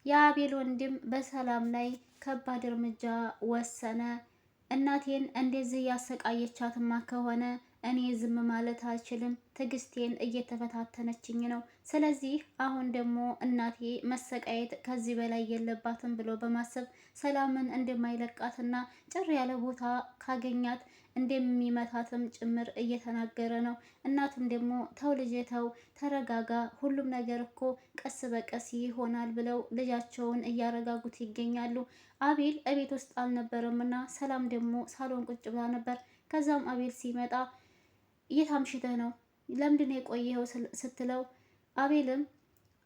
የአቤል ወንድም በሰላም ላይ ከባድ እርምጃ ወሰነ። እናቴን እንደዚህ ያሰቃየቻትማ ከሆነ እኔ ዝም ማለት አልችልም። ትዕግስቴን እየተፈታተነችኝ ነው። ስለዚህ አሁን ደግሞ እናቴ መሰቃየት ከዚህ በላይ የለባትም ብሎ በማሰብ ሰላምን እንደማይለቃትና ጭር ያለ ቦታ ካገኛት እንደሚመታትም ጭምር እየተናገረ ነው። እናትም ደግሞ ተው ልጄ ተው፣ ተረጋጋ፣ ሁሉም ነገር እኮ ቀስ በቀስ ይሆናል ብለው ልጃቸውን እያረጋጉት ይገኛሉ። አቤል እቤት ውስጥ አልነበረምና ሰላም ደግሞ ሳሎን ቁጭ ብላ ነበር። ከዛም አቤል ሲመጣ የት አምሽተህ ነው? ለምንድን የቆየኸው? ስትለው አቤልም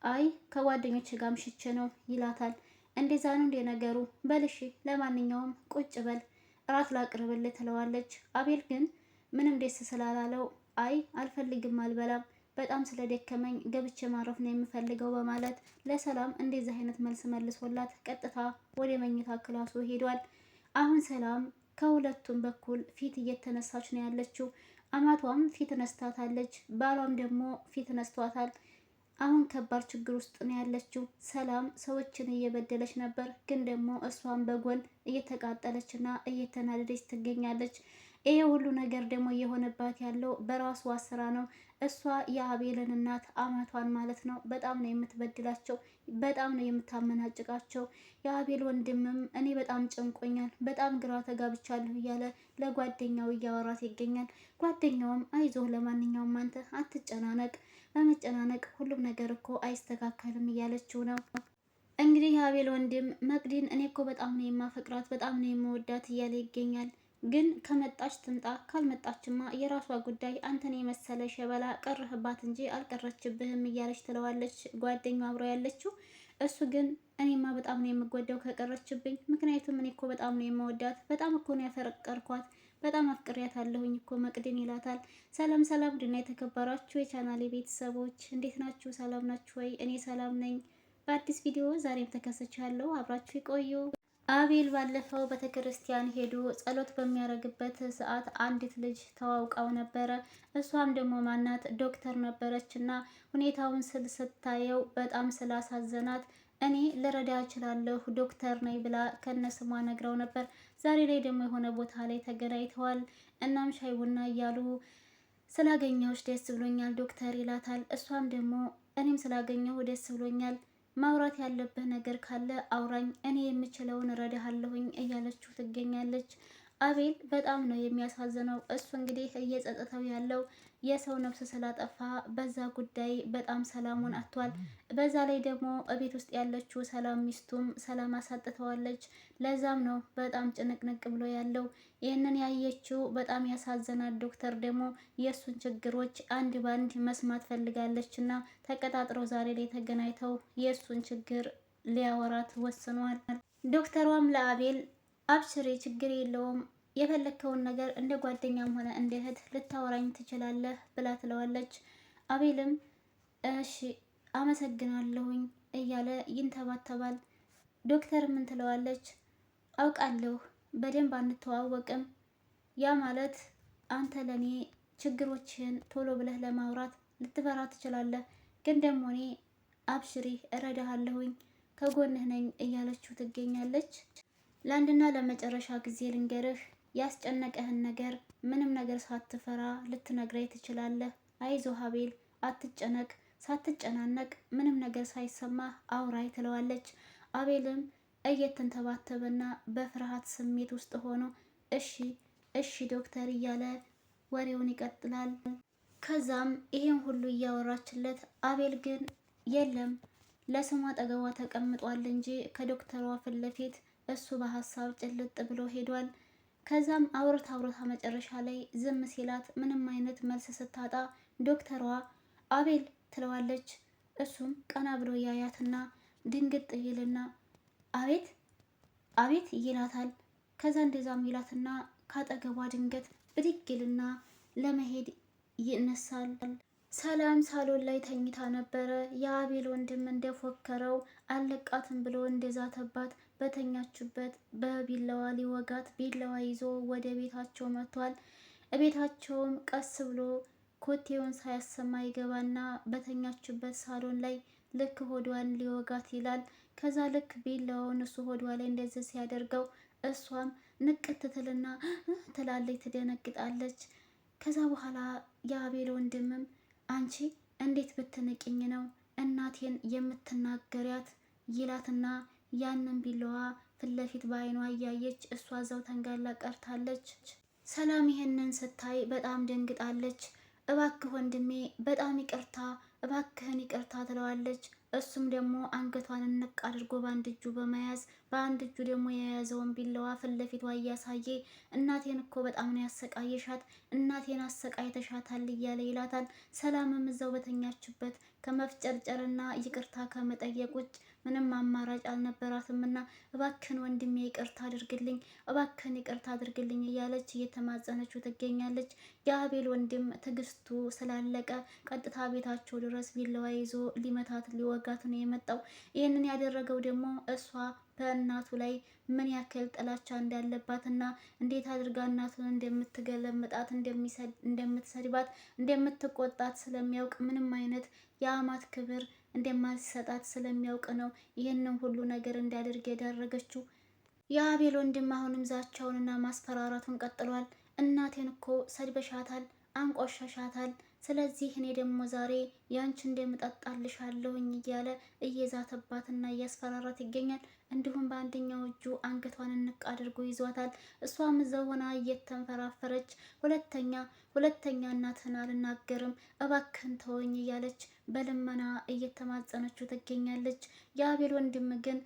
አይ ከጓደኞች ጋር አምሽቼ ነው ይላታል። እንደዛ ነው እንደ ነገሩ? በልሺ ለማንኛውም ቁጭ በል እራት ላቅርብልህ ትለዋለች። አቤል ግን ምንም ደስ ስላላለው አይ አልፈልግም፣ አልበላም፣ በጣም ስለደከመኝ ገብቼ ማረፍ ነው የምፈልገው በማለት ለሰላም እንደዚህ አይነት መልስ መልሶላት ቀጥታ ወደ መኝታ ክላሱ ሄዷል። አሁን ሰላም ከሁለቱም በኩል ፊት እየተነሳች ነው ያለችው። አማቷም ፊት ነስታታለች፣ ባሏም ደግሞ ፊት ነስቷታል። አሁን ከባድ ችግር ውስጥ ነው ያለችው። ሰላም ሰዎችን እየበደለች ነበር፣ ግን ደግሞ እሷን በጎን እየተቃጠለችና እየተናደደች ትገኛለች። ይሄ ሁሉ ነገር ደግሞ እየሆነባት ያለው በራሷ ስራ ነው። እሷ የአቤልን እናት አማቷን ማለት ነው በጣም ነው የምትበድላቸው፣ በጣም ነው የምታመናጭቃቸው። የአቤል ወንድምም እኔ በጣም ጨንቆኛል፣ በጣም ግራ ተጋብቻለሁ እያለ ለጓደኛው እያወራት ይገኛል። ጓደኛውም አይዞህ፣ ለማንኛውም አንተ አትጨናነቅ፣ በመጨናነቅ ሁሉም ነገር እኮ አይስተካከልም እያለችው ነው። እንግዲህ የአቤል ወንድም መቅዲን እኔ እኮ በጣም ነው የማፈቅራት፣ በጣም ነው የምወዳት እያለ ይገኛል። ግን ከመጣች ትምጣ፣ ካልመጣችማ የራሷ ጉዳይ፣ አንተን የመሰለ ሸበላ ቀረህባት እንጂ አልቀረችብህም እያለች ትለዋለች ጓደኛው አብረው ያለችው። እሱ ግን እኔማ በጣም ነው የምጎዳው ከቀረችብኝ፣ ምክንያቱም እኔ እኮ በጣም ነው የምወዳት፣ በጣም እኮ ነው ያፈቀርኳት፣ በጣም አፍቅሪያት አለሁኝ እኮ መቅድን ይላታል። ሰላም ሰላም፣ ድና የተከበራችሁ የቻናሌ ቤተሰቦች እንዴት ናችሁ? ሰላም ናችሁ ወይ? እኔ ሰላም ነኝ። በአዲስ ቪዲዮ ዛሬም ተከስቻለሁ፣ አብራችሁ ይቆዩ። አቤል ባለፈው ቤተክርስቲያን ሄዶ ጸሎት በሚያደርግበት ሰዓት አንዲት ልጅ ተዋውቃው ነበረ። እሷም ደግሞ ማናት ዶክተር ነበረች እና ሁኔታውን ስታየው በጣም ስላሳዘናት እኔ ልረዳ እችላለሁ ዶክተር ነኝ ብላ ከነስሟ ነግረው ነበር። ዛሬ ላይ ደግሞ የሆነ ቦታ ላይ ተገናኝተዋል። እናም ሻይ ቡና እያሉ ስላገኘሁሽ ደስ ብሎኛል ዶክተር ይላታል። እሷም ደግሞ እኔም ስላገኘሁ ደስ ብሎኛል፣ ማውራት ያለብህ ነገር ካለ አውራኝ፣ እኔ የምችለውን እረዳሃለሁኝ እያለችው ትገኛለች። አቤል በጣም ነው የሚያሳዝነው። እሱ እንግዲህ እየጸጸተው ያለው የሰው ነፍስ ስላጠፋ በዛ ጉዳይ በጣም ሰላሙን አጥቷል። በዛ ላይ ደግሞ እቤት ውስጥ ያለችው ሰላም ሚስቱም ሰላም አሳጥተዋለች። ለዛም ነው በጣም ጭንቅንቅ ብሎ ያለው። ይህንን ያየችው በጣም ያሳዘናት ዶክተር ደግሞ የእሱን ችግሮች አንድ ባንድ መስማት ፈልጋለች እና ተቀጣጥረው ዛሬ ላይ ተገናኝተው የእሱን ችግር ሊያወራት ወስኗል። ዶክተሯም ለአቤል አብሽሬ ችግር የለውም፣ የፈለግከውን ነገር እንደ ጓደኛም ሆነ እንደ እህት ልታወራኝ ትችላለህ ብላ ትለዋለች። አቤልም እሺ አመሰግናለሁኝ እያለ ይንተባተባል። ዶክተር ምን ትለዋለች? አውቃለሁ በደንብ አንተዋወቅም፣ ያ ማለት አንተ ለኔ ችግሮችን ቶሎ ብለህ ለማውራት ልትፈራ ትችላለህ፣ ግን ደግሞ እኔ አብሽሪ እረዳሃለሁኝ፣ ከጎንህ ነኝ እያለችው ትገኛለች። ለአንድና ለመጨረሻ ጊዜ ልንገርህ፣ ያስጨነቀህን ነገር ምንም ነገር ሳትፈራ ልትነግረኝ ትችላለህ። አይዞህ አቤል አትጨነቅ፣ ሳትጨናነቅ ምንም ነገር ሳይሰማህ አውራይ ትለዋለች። አቤልም እየተንተባተበና በፍርሃት ስሜት ውስጥ ሆኖ እሺ እሺ ዶክተር እያለ ወሬውን ይቀጥላል። ከዛም ይሄን ሁሉ እያወራችለት አቤል ግን የለም ለስሟ አጠገቧ ተቀምጧል እንጂ ከዶክተሯ ፊት ለፊት እሱ በሀሳብ ጭልጥ ብሎ ሄዷል። ከዛም አውርታ መጨረሻ ላይ ዝም ሲላት ምንም አይነት መልስ ስታጣ ዶክተሯ አቤል ትለዋለች። እሱም ቀና ብሎ ያያትና ድንግጥ ይልና አቤት አቤት ይላታል። ከዛ እንደዛም ይላትና ካጠገቧ ድንገት ብድግ ይልና ለመሄድ ይነሳል። ሰላም ሳሎን ላይ ተኝታ ነበረ። የአቤል ወንድም እንደፎከረው አለቃትም ብሎ እንደዛተባት በተኛችበት በቢላዋ ሊወጋት ቢላዋ ይዞ ወደ ቤታቸው መጥቷል። ቤታቸውም ቀስ ብሎ ኮቴውን ሳያሰማ ይገባና በተኛችበት ሳሎን ላይ ልክ ሆዷን ሊወጋት ይላል። ከዛ ልክ ቢላውን እሱ ሆዷ ላይ እንደዚህ ሲያደርገው እሷም ንቅት ትልና ትላለች፣ ትደነግጣለች። ከዛ በኋላ የአቤል ወንድምም አንቺ እንዴት ብትንቅኝ ነው እናቴን የምትናገሪያት ይላትና ያንን ቢላዋ ፊት ለፊት በአይኗ እያየች እሷ እዛው ተንጋላ ቀርታለች። ሰላም ይሄንን ስታይ በጣም ደንግጣለች። እባክህ ወንድሜ በጣም ይቅርታ፣ እባክህን ይቅርታ ትለዋለች። እሱም ደግሞ አንገቷን እንቅ አድርጎ በአንድ እጁ በመያዝ በአንድ እጁ ደግሞ የያዘውን ቢላዋ ፊት ለፊቷ እያሳየ እናቴን እኮ በጣም ነው ያሰቃየሻት፣ እናቴን አሰቃይተሻታል እያለ ይላታል። ሰላምም እዛው በተኛችበት ከመፍጨርጨርና ይቅርታ ከመጠየቅ ውጭ ምንም አማራጭ አልነበራትም እና እባክህን ወንድሜ ይቅርታ አድርግልኝ፣ እባክህን ይቅርታ አድርግልኝ እያለች እየተማጸነችው ትገኛለች። የአቤል ወንድም ትዕግስቱ ስላለቀ ቀጥታ ቤታቸው ድረስ ቢላዋ ይዞ ሊመታት ሊወጋት ነው የመጣው። ይህንን ያደረገው ደግሞ እሷ በእናቱ ላይ ምን ያክል ጥላቻ እንዳለባት እና እንዴት አድርጋ እናቱን እንደምትገለምጣት፣ እንደምትሰድባት፣ እንደምትቆጣት ስለሚያውቅ ምንም አይነት የአማት ክብር እንደማትሰጣት ስለሚያውቅ ነው ይህንን ሁሉ ነገር እንዲያደርግ ያደረገችው። የአቤል ወንድም አሁንም ዛቻውንና ማስፈራራቱን ቀጥሏል። እናቴን እኮ ሰድበሻታል፣ አንቆሻሻታል። ስለዚህ እኔ ደግሞ ዛሬ ያንቺ እንደምጠጣልሻለሁኝ እያለ እየዛተባትና እያስፈራራት ይገኛል። እንዲሁም በአንደኛው እጁ አንገቷን እንቅ አድርጎ ይዟታል። እሷም እዛው ሆና እየተንፈራፈረች ሁለተኛ እናትህን አልናገርም እባክህን ተወኝ እያለች በልመና እየተማጸነችው ትገኛለች። የአቤል ወንድም ግን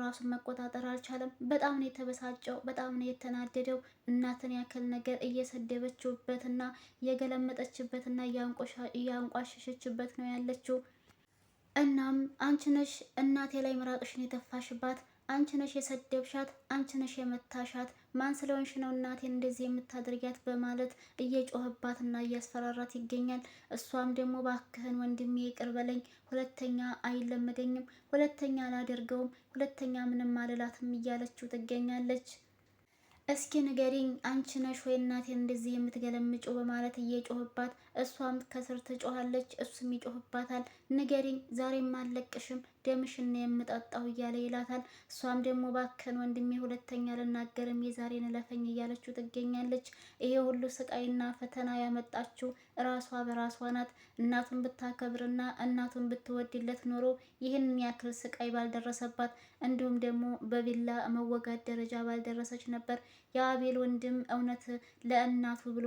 ራሱን መቆጣጠር አልቻለም። በጣም ነው የተበሳጨው፣ በጣም ነው የተናደደው። እናትን ያክል ነገር እየሰደበችበትና እየገለመጠችበትና እያንቋሸሸችበት ነው ያለችው። እናም አንቺ ነሽ እናቴ ላይ ምራቅሽን የተፋሽባት፣ አንቺ ነሽ የሰደብሻት፣ አንቺ ነሽ የመታሻት፣ ማን ስለሆንሽ ነው እናቴን እንደዚህ የምታደርጊያት በማለት እየጮህባትና እያስፈራራት ይገኛል። እሷም ደግሞ ባክህን ወንድሜ ይቅር በለኝ፣ ሁለተኛ አይለመደኝም፣ ሁለተኛ አላደርገውም፣ ሁለተኛ ምንም አልላትም እያለችው ትገኛለች። እስኪ ንገሪኝ አንቺ ነሽ ወይ እናቴን እንደዚህ የምትገለምጪው በማለት እየጮህባት፣ እሷም ከስር ትጮሃለች፣ እሱም ይጮህባታል። ንገሪኝ ዛሬም አልለቅሽም፣ ደምሽን የምጠጣው እያለ ይላታል። እሷም ደግሞ ባከን ወንድሜ ሁለተኛ ልናገርም የዛሬን እለፈኝ እያለችው ትገኛለች። ይሄ ሁሉ ስቃይና ፈተና ያመጣችው ራሷ በራሷ ናት። እናቱን ብታከብርና እናቱን ብትወድለት ኖሮ ይህንን ያክል ስቃይ ባልደረሰባት፣ እንዲሁም ደግሞ በቢላ መወጋት ደረጃ ባልደረሰች ነበር። የአቤል ወንድም እውነት ለእናቱ ብሎ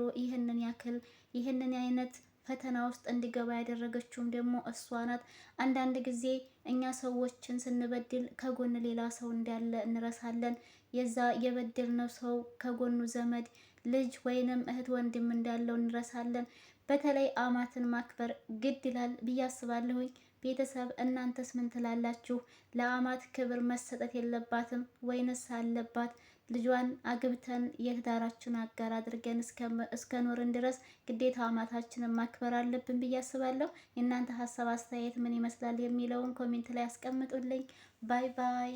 ይህንን አይነት ፈተና ውስጥ እንዲገባ ያደረገችውም ደግሞ እሷ ናት። አንዳንድ ጊዜ እኛ ሰዎችን ስንበድል ከጎን ሌላ ሰው እንዳለ እንረሳለን። የዛ የበደልነው ሰው ከጎኑ ዘመድ፣ ልጅ ወይንም እህት ወንድም እንዳለው እንረሳለን። በተለይ አማትን ማክበር ግድ ይላል ብዬ አስባለሁኝ። ቤተሰብ እናንተስ ምን ትላላችሁ? ለአማት ክብር መሰጠት የለባትም ወይንስ አለባት? ልጇን አግብተን የትዳራችን አጋር አድርገን እስከ ኖርን ድረስ ግዴታ አማታችንን ማክበር አለብን ብዬ አስባለሁ። የእናንተ ሀሳብ አስተያየት ምን ይመስላል የሚለውን ኮሜንት ላይ አስቀምጡልኝ። ባይ ባይ።